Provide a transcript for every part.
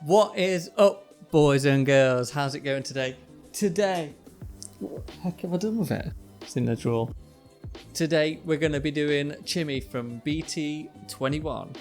What is up, boys and girls? How's it going today? What the heck have I done with it? It's in the drawer. Today we're going to be doing Chimmy from BT21.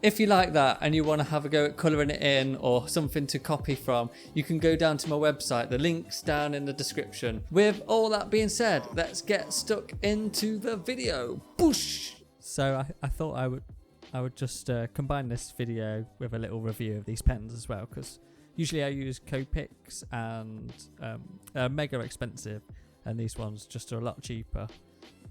If you like that and you want to have a go at colouring it in or something to copy from, you can go down to my website. The link's down in the description. With all that being said, let's get stuck into the video. Boosh! So I thought I would just combine this video with a little review of these pens as well, because usually I use Copics and they're mega expensive, and these ones just are a lot cheaper.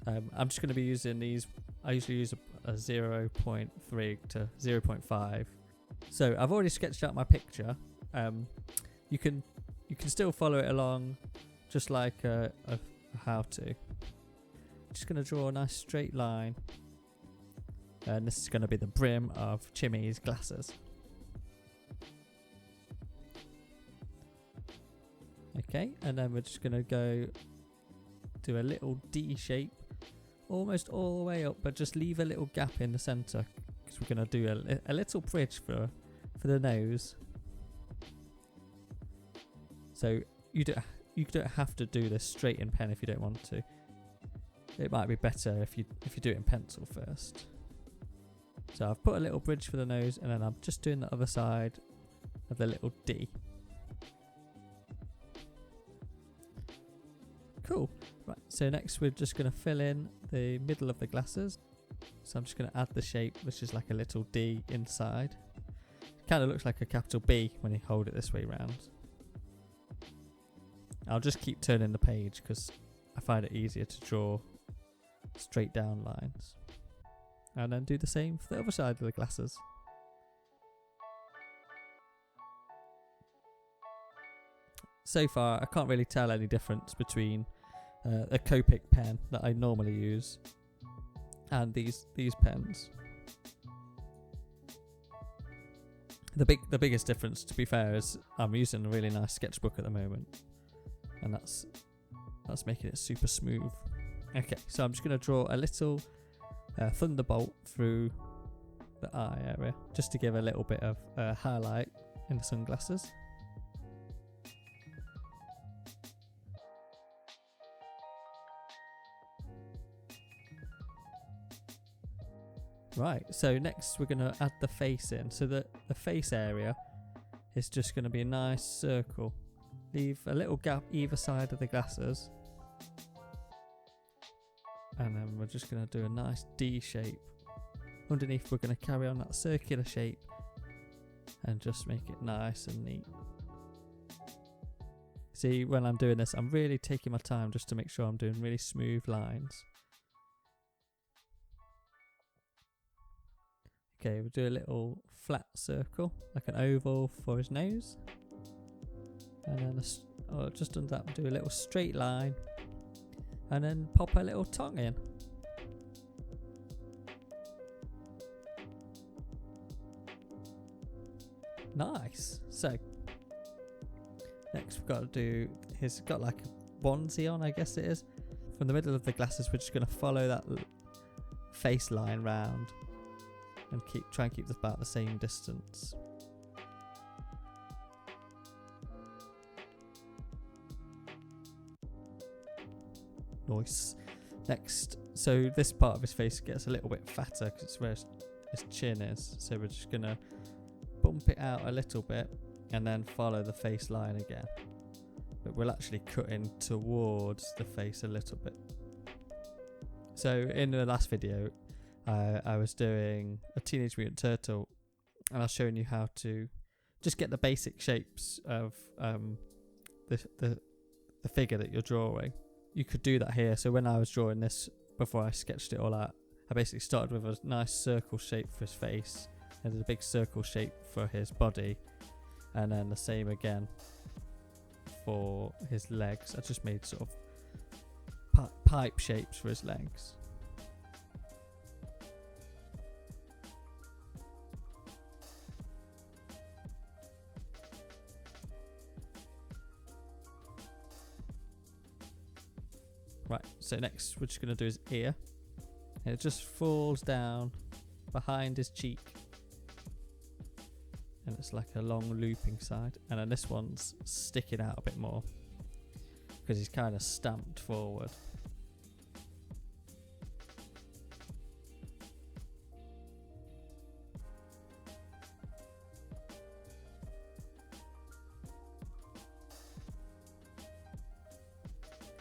I'm just going to be using these. I usually use a 0.3 to 0.5. So I've already sketched out my picture. You can still follow it along, just like a how to. Just going to draw a nice straight line. And this is going to be the brim of Chimmy's glasses. Okay, and then we're just going to go do a little D shape almost all the way up, but just leave a little gap in the center because we're going to do a little bridge for the nose. So you don't have to do this straight in pen if you don't want to. It might be better if you do it in pencil first. So I've put a little bridge for the nose, and then I'm just doing the other side of the little D. Cool. Right, so next we're just going to fill in the middle of the glasses. So I'm just going to add the shape, which is like a little D inside. Kind of looks like a capital B when you hold it this way round. I'll just keep turning the page because I find it easier to draw straight down lines. And then do the same for the other side of the glasses. So far, I can't really tell any difference between a Copic pen that I normally use and these pens. The biggest difference, to be fair, is I'm using a really nice Sketchbook at the moment, and that's making it super smooth. Okay, so I'm just going to draw a little thunderbolt through the eye area, just to give a little bit of highlight in the sunglasses. Right, so next we're going to add the face in. So the face area is just going to be a nice circle. Leave a little gap either side of the glasses. And then we're just going to do a nice D shape. Underneath we're going to carry on that circular shape and just make it nice and neat. See, when I'm doing this, I'm really taking my time just to make sure I'm doing really smooth lines. Okay, we'll do a little flat circle, like an oval for his nose. And then just under that, we'll do a little straight line. And then pop a little tongue in. Nice. So next we've got to do, he's got like a onesie on, I guess it is. From the middle of the glasses, we're just going to follow that face line round and try and keep this about the same distance. Nice. Next, so this part of his face gets a little bit fatter because it's where his chin is. So we're just going to bump it out a little bit and then follow the face line again. But we'll actually cut in towards the face a little bit. So in the last video, I was doing a Teenage Mutant Turtle, and I was showing you how to just get the basic shapes of the figure that you're drawing. You could do that here. So when I was drawing this, before I sketched it all out, I basically started with a nice circle shape for his face, and did a big circle shape for his body, and then the same again for his legs. I just made sort of pipe shapes for his legs. Right, so next we're just going to do his ear. And it just falls down behind his cheek. and it's like a long looping side, and then this one's sticking out a bit more because he's kind of stamped forward.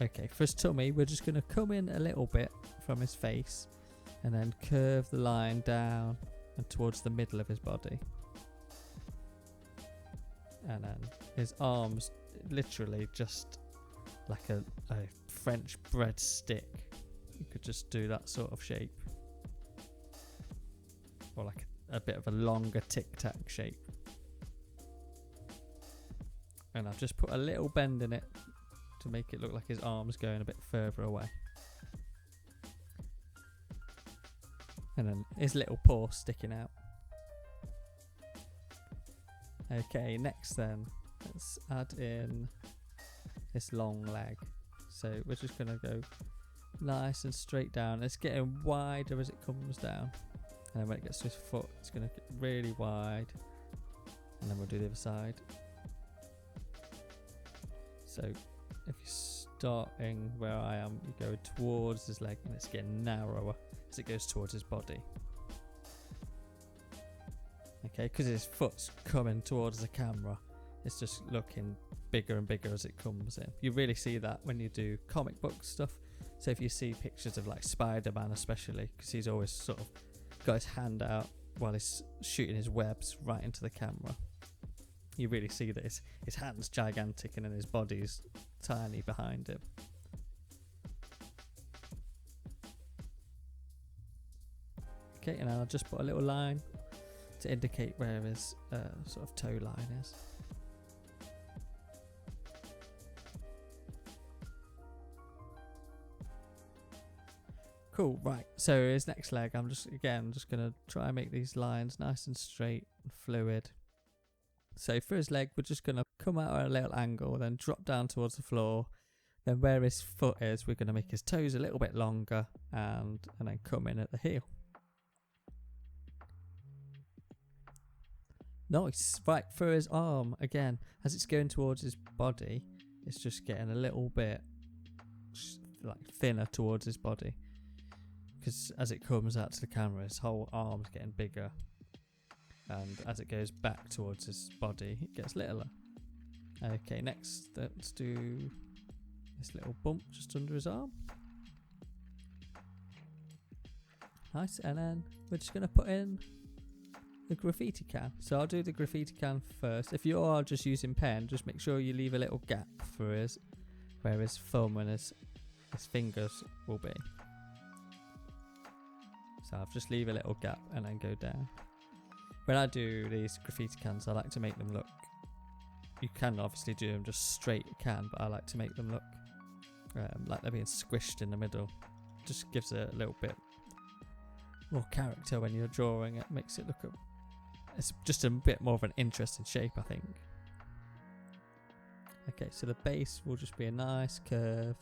Okay, for his tummy, we're just going to come in a little bit from his face and then curve the line down and towards the middle of his body. And then his arms, literally just like a French bread stick. You could just do that sort of shape. Or like a bit of a longer tic-tac shape. And I've just put a little bend in it to make it look like his arm's going a bit further away. And then his little paw sticking out. Okay, next then, let's add in this long leg. So we're just going to go nice and straight down. It's getting wider as it comes down. And then when it gets to his foot, it's going to get really wide. And then we'll do the other side. So if you're starting where I am, you go towards his leg and it's getting narrower as it goes towards his body. Okay, because his foot's coming towards the camera, it's just looking bigger and bigger as it comes in. You really see that when you do comic book stuff. So if you see pictures of like Spider-Man especially, because he's always sort of got his hand out while he's shooting his webs right into the camera. You really see that his hand's gigantic and then his body's tiny behind him. Okay, and I'll just put a little line to indicate where his sort of toe line is. Cool, right, so his next leg, I'm just going to try and make these lines nice and straight and fluid. So for his leg, we're just going to come out at a little angle, then drop down towards the floor. Then where his foot is, we're going to make his toes a little bit longer and then come in at the heel. Nice. Right, for his arm, again, as it's going towards his body, it's just getting a little bit like thinner towards his body. Because as it comes out to the camera, his whole arm's getting bigger. And as it goes back towards his body, it gets littler. Okay, next, let's do this little bump just under his arm. Nice, and then we're just going to put in the graffiti can. So I'll do the graffiti can first. If you are just using pen, just make sure you leave a little gap for where his thumb and his fingers will be. So I'll just leave a little gap and then go down. When I do these graffiti cans, I like to make them look, you can obviously do them just straight can, but I like to make them look like they're being squished in the middle. Just gives it a little bit more character when you're drawing it, makes it look it's just a bit more of an interesting shape, I think. Okay, so the base will just be a nice curve,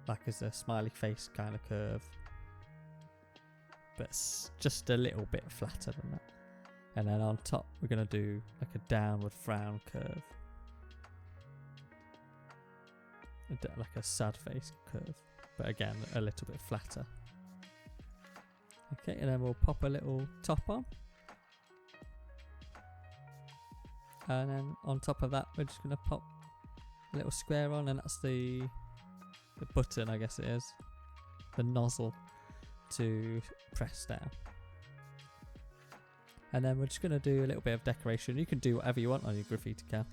like as a smiley face kind of curve, but it's just a little bit flatter than that. And then on top we're going to do like a downward frown curve, like a sad face curve, but again a little bit flatter. Okay, and then we'll pop a little top on, and then on top of that we're just going to pop a little square on, and that's the button, I guess it is, the nozzle to press down. And then we're just going to do a little bit of decoration. You can do whatever you want on your graffiti can.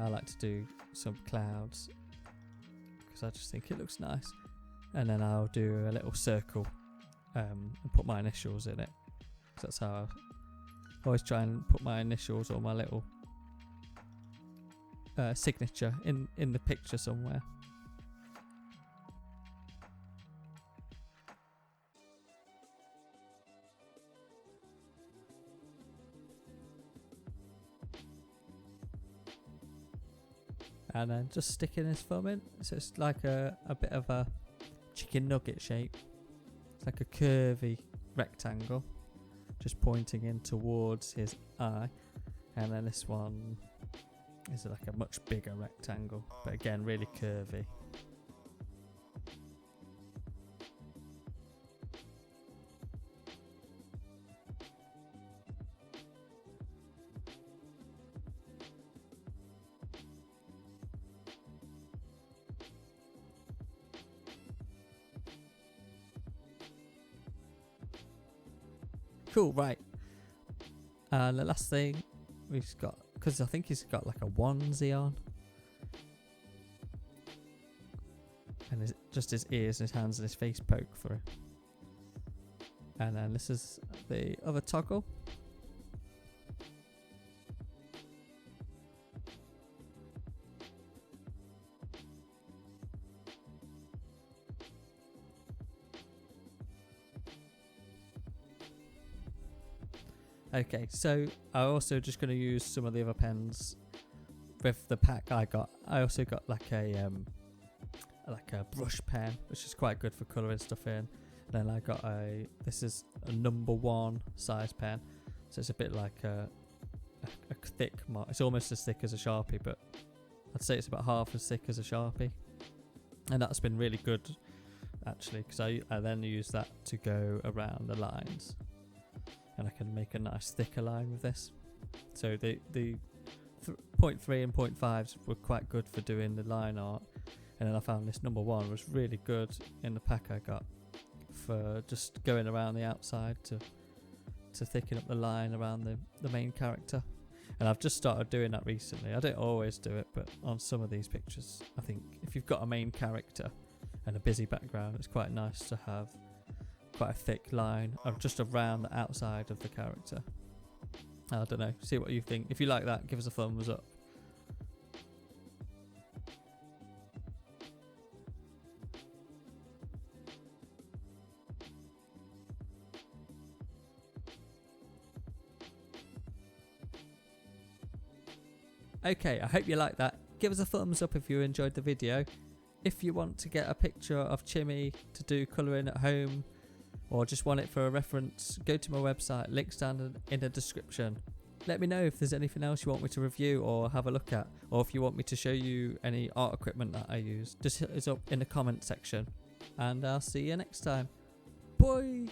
I like to do some clouds because I just think it looks nice. And then I'll do a little circle and put my initials in it. So that's how I always try and put my initials or my little signature in the picture somewhere. And then just sticking his thumb in, so it's like a bit of a chicken nugget shape. It's like a curvy rectangle, just pointing in towards his eye. And then this one is like a much bigger rectangle, but again really curvy. Cool, right. And the last thing we've got, because I think he's got like a onesie on, and just his ears and his hands and his face poke through. And then this is the other toggle. Okay, so I'm also just going to use some of the other pens with the pack I got. I also got like a brush pen, which is quite good for colouring stuff in. And then I got this is a number 1 size pen, so it's a bit like a thick mark. It's almost as thick as a Sharpie, but I'd say it's about half as thick as a Sharpie. And that's been really good actually, because I then use that to go around the lines. And I can make a nice thicker line with this. So the 0.3 and 0.5s were quite good for doing the line art. And then I found this number 1 was really good in the pack I got for just going around the outside to thicken up the line around the main character. And I've just started doing that recently. I don't always do it, but on some of these pictures, I think if you've got a main character and a busy background, it's quite nice to have quite a thick line of just around the outside of the character. I don't know, see what you think. If you like that, give us a thumbs up. Okay, I hope you like that. Give us a thumbs up if you enjoyed the video. If you want to get a picture of Chimmy to do colouring at home, or just want it for a reference, go to my website, links down in the description. Let me know if there's anything else you want me to review or have a look at, or if you want me to show you any art equipment that I use. Just hit us up in the comment section, and I'll see you next time. Bye!